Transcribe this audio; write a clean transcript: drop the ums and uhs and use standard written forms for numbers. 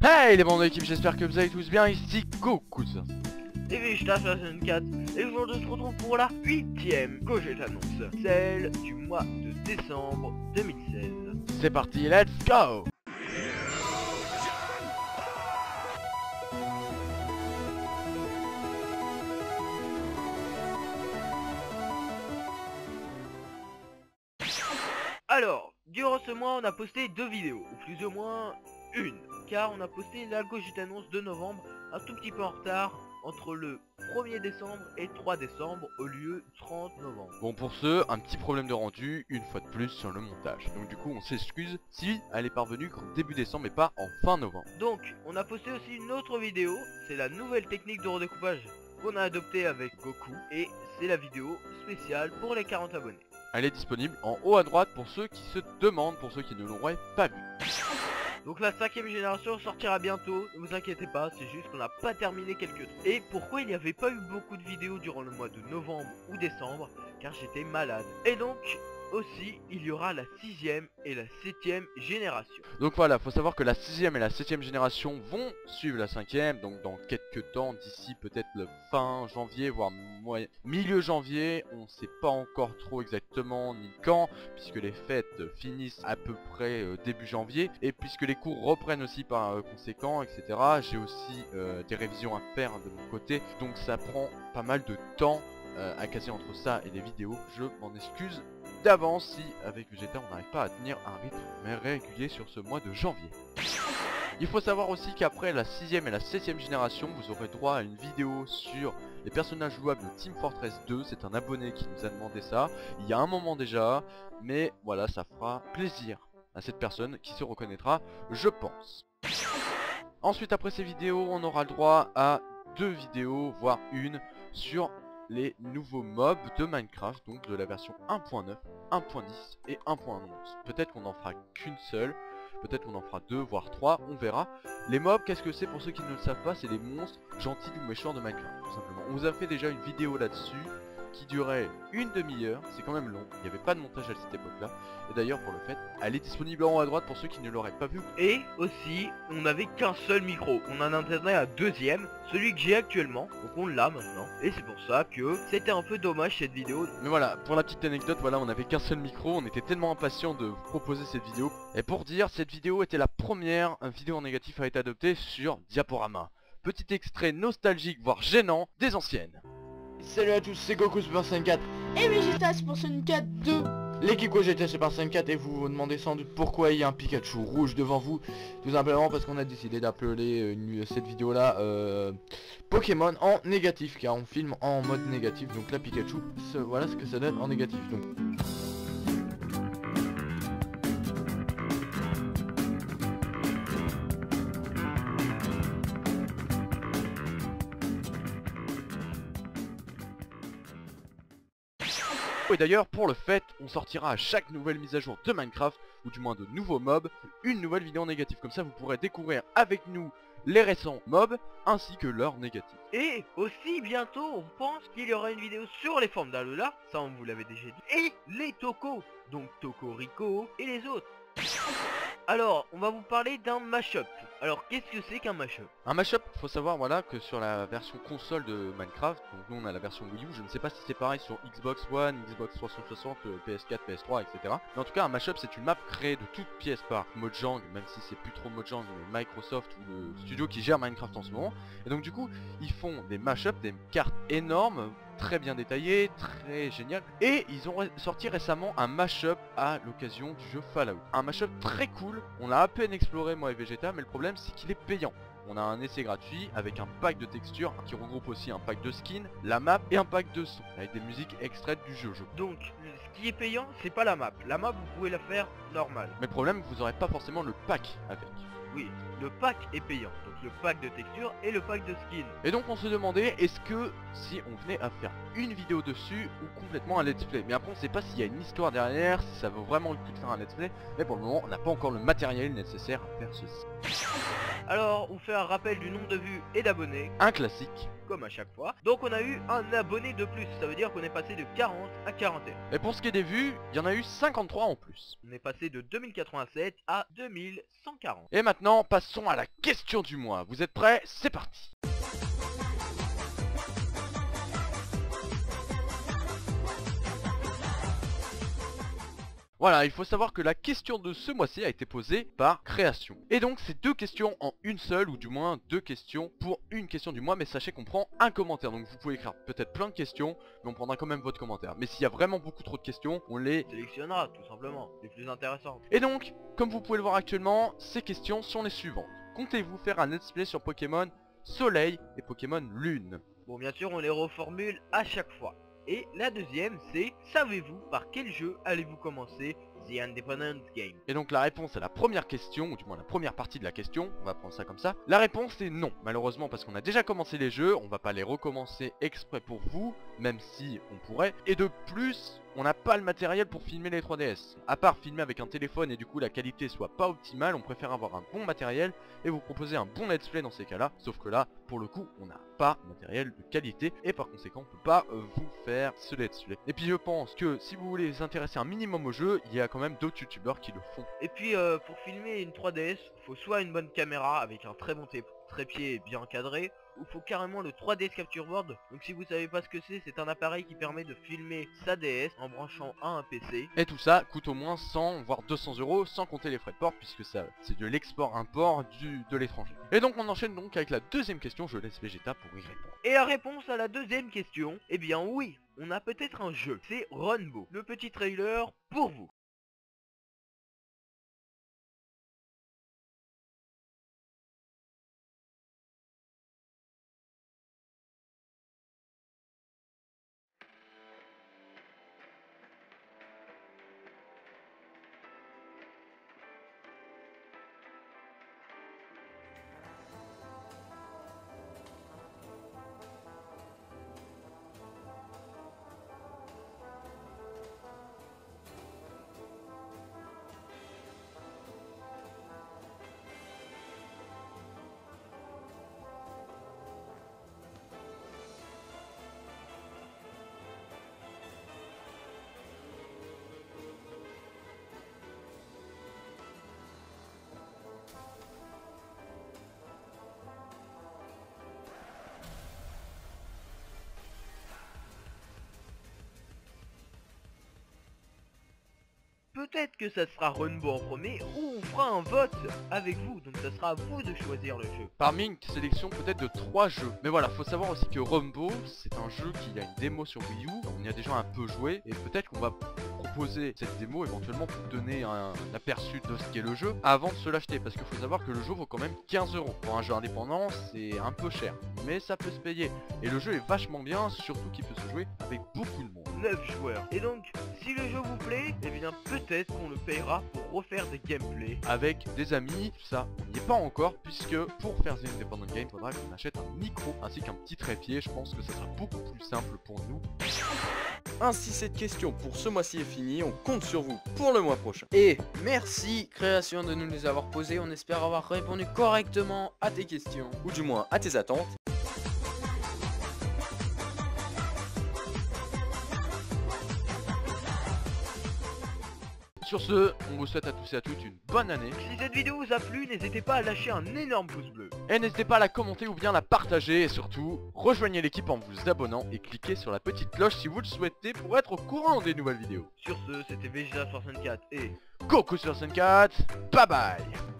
Hey les bandes d'équipe, j'espère que vous allez tous bien, ici Goku. Et Vegeta 64, et aujourd'hui on se retrouve pour la 8ème Gogeta annonce, celle du mois de décembre 2016. C'est parti, let's go. Alors, durant ce mois on a posté 2 vidéos, ou plus ou moins une, car on a posté la Gogeta annonce de novembre, un tout petit peu en retard, entre le 1er décembre et 3 décembre au lieu du 30 novembre. Bon, pour ce, un petit problème de rendu, une fois de plus sur le montage. Donc du coup on s'excuse si elle est parvenue qu'en début décembre mais pas en fin novembre. Donc, on a posté aussi une autre vidéo, c'est la nouvelle technique de redécoupage qu'on a adoptée avec Goku, et c'est la vidéo spéciale pour les 40 abonnés. Elle est disponible en haut à droite pour ceux qui se demandent, pour ceux qui ne l'auraient pas vu. Donc la 5ème génération sortira bientôt, ne vous inquiétez pas, c'est juste qu'on n'a pas terminé quelques trucs. Et pourquoi il n'y avait pas eu beaucoup de vidéos durant le mois de novembre ou décembre? Car j'étais malade. Et donc, aussi, il y aura la 6ème et la 7ème génération. Donc voilà, faut savoir que la 6ème et la 7ème génération vont suivre la 5ème, donc dans quelques temps, d'ici peut-être le fin janvier, voire milieu janvier, on sait pas encore trop exactement ni quand, puisque les fêtes finissent à peu près début janvier, et puisque les cours reprennent aussi par conséquent, etc. J'ai aussi des révisions à faire de mon côté, donc ça prend pas mal de temps à caser entre ça et les vidéos, je m'en excuse d'avance si avec Vegeta on n'arrive pas à tenir un rythme régulier sur ce mois de janvier. Il faut savoir aussi qu'après la 6ème et la 7ème génération, vous aurez droit à une vidéo sur les personnages jouables de Team Fortress 2. C'est un abonné qui nous a demandé ça, il y a un moment déjà, mais voilà, ça fera plaisir à cette personne qui se reconnaîtra, je pense. Ensuite, après ces vidéos, on aura le droit à 2 vidéos, voire une, sur les nouveaux mobs de Minecraft, donc de la version 1.9, 1.10 et 1.11. Peut-être qu'on n'en fera qu'une seule, peut-être qu'on en fera 2 voire 3, on verra. Les mobs, qu'est-ce que c'est pour ceux qui ne le savent pas? C'est les monstres gentils ou méchants de Minecraft, tout simplement. On vous a fait déjà une vidéo là-dessus qui durait une demi-heure, c'est quand même long, il n'y avait pas de montage à cette époque-là. Et d'ailleurs pour le fait, elle est disponible en haut à droite pour ceux qui ne l'auraient pas vu. Et aussi, on n'avait qu'un seul micro, on en intégrait un deuxième, celui que j'ai actuellement, donc on l'a maintenant. Et c'est pour ça que c'était un peu dommage cette vidéo. Mais voilà, pour la petite anecdote, voilà, on n'avait qu'un seul micro, on était tellement impatients de vous proposer cette vidéo. Et pour dire, cette vidéo était la première vidéo en négatif à être adoptée sur Diaporama. Petit extrait nostalgique, voire gênant, des anciennes. Salut à tous, c'est Goku Super Saiyan 4 et Vegeta Super Saiyan 4 2. l'équipe Gogeta Super Saiyan 4 et vous vous demandez sans doute pourquoi il y a un Pikachu rouge devant vous. Tout simplement parce qu'on a décidé d'appeler cette vidéo là Pokémon en négatif, car on filme en mode négatif. Donc la Pikachu, voilà ce que ça donne en négatif. Donc et d'ailleurs pour le fait, on sortira à chaque nouvelle mise à jour de Minecraft, ou du moins de nouveaux mobs, une nouvelle vidéo négative. Comme ça vous pourrez découvrir avec nous les récents mobs, ainsi que leurs négatifs. Et aussi bientôt on pense qu'il y aura une vidéo sur les formes d'Alola, ça on vous l'avait déjà dit, et les Toko, donc Toko Rico et les autres. Alors, on va vous parler d'un mashup. Alors, qu'est-ce que c'est qu'un mashup? Un mashup, faut savoir voilà que sur la version console de Minecraft, donc nous on a la version Wii U, je ne sais pas si c'est pareil sur Xbox One, Xbox 360, PS4, PS3, etc. Mais en tout cas un mashup c'est une map créée de toutes pièces par Mojang, même si c'est plus trop Mojang mais Microsoft ou le studio qui gère Minecraft en ce moment. Et donc du coup ils font des mashups, des cartes énormes, très bien détaillées, très géniales. Et ils ont sorti récemment un mashup à l'occasion du jeu Fallout. Un mashup très cool, on l'a à peine exploré moi et Vegeta, mais le problème c'est qu'il est payant. On a un essai gratuit avec un pack de textures qui regroupe aussi un pack de skins, la map et un pack de sons avec des musiques extraites du jeu. Donc ce qui est payant c'est pas la map. La map vous pouvez la faire normale. Mais le problème vous aurez pas forcément le pack avec. Oui, le pack est payant, donc le pack de textures et le pack de skins. Et donc on se demandait est-ce que si on venait à faire une vidéo dessus ou complètement un let's play. Mais après on sait pas s'il y a une histoire derrière, si ça vaut vraiment le coup de faire un let's play. Mais pour le moment on n'a pas encore le matériel nécessaire à faire ceci. Alors on fait un rappel du nombre de vues et d'abonnés, Un classique. comme à chaque fois. Donc on a eu un abonné de plus, ça veut dire qu'on est passé de 40 à 41. Et pour ce qui est des vues, il y en a eu 53 en plus. On est passé de 2087 à 2140. Et maintenant, passons à la question du mois. Vous êtes prêts? C'est parti. Voilà, il faut savoir que la question de ce mois-ci a été posée par Création. Et donc c'est 2 questions en une seule, ou du moins 2 questions pour une question du mois, mais sachez qu'on prend un commentaire. Donc vous pouvez écrire peut-être plein de questions, mais on prendra quand même votre commentaire. Mais s'il y a vraiment beaucoup trop de questions, on les Sélectionnera tout simplement, les plus intéressantes. Et donc, comme vous pouvez le voir actuellement, ces questions sont les suivantes. Comptez-vous faire un let's play sur Pokémon Soleil et Pokémon Lune? Bon, bien sûr on les reformule à chaque fois. Et la deuxième c'est, savez-vous par quel jeu allez-vous commencer The Independence Game? Et donc la réponse à la première question, ou du moins la première partie de la question, on va prendre ça comme ça. La réponse est non, malheureusement, parce qu'on a déjà commencé les jeux, on va pas les recommencer exprès pour vous, même si on pourrait. Et de plus, on n'a pas le matériel pour filmer les 3DS. À part filmer avec un téléphone et du coup la qualité soit pas optimale, on préfère avoir un bon matériel et vous proposer un bon let's play dans ces cas-là. Sauf que là, pour le coup, on n'a pas de matériel de qualité et par conséquent, on peut pas vous faire ce let's play. Et puis je pense que si vous voulez vous intéresser un minimum au jeu, il y a quand même d'autres youtubeurs qui le font. Et puis pour filmer une 3DS, faut soit une bonne caméra avec un très bon trépied bien encadré, ou faut carrément le 3DS Capture Board. Donc si vous savez pas ce que c'est un appareil qui permet de filmer sa DS en branchant à un PC. Et tout ça coûte au moins 100 voire 200 € sans compter les frais de port, puisque ça c'est de l'export-import de l'étranger. Et donc on enchaîne donc avec la deuxième question, je laisse Vegeta pour y répondre. Et la réponse à la deuxième question, eh bien oui, on a peut-être un jeu, c'est Runbow. Le petit trailer pour vous. Peut-être que ça sera Runbow en premier, ou on fera un vote avec vous, donc ça sera à vous de choisir le jeu. Parmi une sélection peut-être de 3 jeux. Mais voilà, faut savoir aussi que Runbow, c'est un jeu qui a une démo sur Wii U, on y a déjà un peu joué, et peut-être qu'on va proposer cette démo éventuellement pour donner un aperçu de ce qu'est le jeu avant de se l'acheter, parce qu'il faut savoir que le jeu vaut quand même 15 €. Pour un jeu indépendant, c'est un peu cher, mais ça peut se payer. Et le jeu est vachement bien, surtout qu'il peut se jouer avec beaucoup de monde. 9 joueurs. Et donc, si le jeu vous plaît, eh bien peut-être qu'on le payera pour refaire des gameplays. Avec des amis, tout ça, on n'y est pas encore, puisque pour faire The Independent Game, il faudra qu'on achète un micro ainsi qu'un petit trépied. Je pense que ça sera beaucoup plus simple pour nous. Ainsi cette question pour ce mois-ci est finie, on compte sur vous pour le mois prochain. Et merci Création de nous les avoir posées, on espère avoir répondu correctement à tes questions. Ou du moins à tes attentes. Sur ce, on vous souhaite à tous et à toutes une bonne année. Si cette vidéo vous a plu, n'hésitez pas à lâcher un énorme pouce bleu. Et n'hésitez pas à la commenter ou bien la partager. Et surtout, rejoignez l'équipe en vous abonnant et cliquez sur la petite cloche si vous le souhaitez pour être au courant des nouvelles vidéos. Sur ce, c'était Vegeta64 et... Goku sur 64, bye bye.